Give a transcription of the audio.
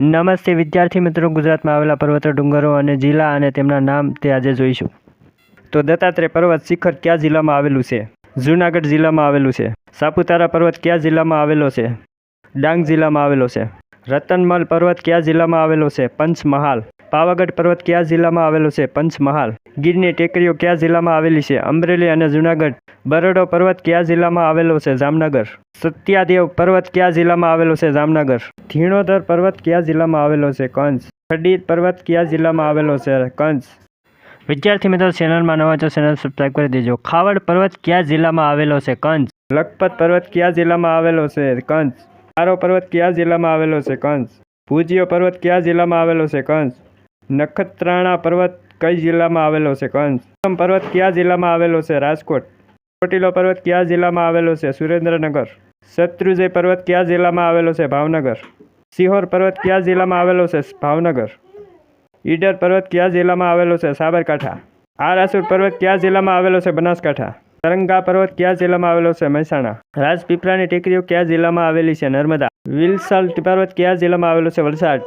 નમસ્તે વિદ્યાર્થી મિત્રો, ગુજરાતમાં આવેલા પર્વતો, ડુંગરો અને જિલ્લા અને તેમના નામ તે આજે જોઈશું. તો દત્તાત્રેય પર્વત શિખર કયા જિલ્લામાં આવેલું છે? જૂનાગઢ જિલ્લામાં આવેલું છે. સાપુતારા પર્વત કયા જિલ્લામાં આવેલો છે? ડાંગ જિલ્લામાં આવેલો છે. રતનમલ પર્વત કયા જિલ્લામાં આવેલો છે? પંચમહાલ. પાવાગઢ પર્વત કયા જિલ્લામાં આવેલો છે? પંચમહાલ. ગીરની ટેકરીઓ કયા જિલ્લામાં આવેલી છે? અમરેલી અને જૂનાગઢ. બરડો પર્વત કયા જિલ્લામાં આવેલો છે? જામનગર. સત્યાદેવ પર્વત કયા જિલ્લામાં આવેલો છે? જામનગર. ધીણોધર પર્વત કયા જિલ્લામાં આવેલો છે? કચ્છ. ખડીર પર્વત કયા જિલ્લામાં આવેલો છે? કચ્છ. વિદ્યાર્થી મિત્રો, ચેનલમાં નવા છો ચેનલ સબસ્ક્રાઈબ કરી દેજો. ખાવડ પર્વત કયા જિલ્લામાં આવેલો છે? કચ્છ. લખપત પર્વત કયા જિલ્લામાં આવેલો છે? કચ્છ. આરો પર્વત કયા જિલ્લામાં આવેલો છે? કચ્છ. ભુજિયો પર્વત કયા જિલ્લામાં આવેલો છે? કચ્છ. નખત્રાણા પર્વત કઈ જિલ્લામાં આવેલો છે? કચ્છ. પર્વત કયા જિલ્લામાં આવેલો છે? રાજકોટ. ચોટીલો પર્વત કયા જિલ્લામાં આવેલો છે? સુરેન્દ્રનગર. શત્રુંજય પર્વત કયા જિલ્લામાં આવેલો છે? ભાવનગર. સિહોર પર્વત કયા જિલ્લામાં આવેલો છે? ભાવનગર. ઈડર પર્વત કયા જિલ્લામાં આવેલો છે? સાબરકાંઠા. આરાસુર પર્વત કયા જિલ્લામાં આવેલો છે? બનાસકાંઠા. તરંગા પર્વત કયા જિલ્લામાં આવેલો છે? મહેસાણા. રાજપીપળાની ટેકરીઓ કયા જિલ્લામાં આવેલી છે? નર્મદા. વિલ્સલ પર્વત કયા જિલ્લામાં આવેલો છે? વલસાડ.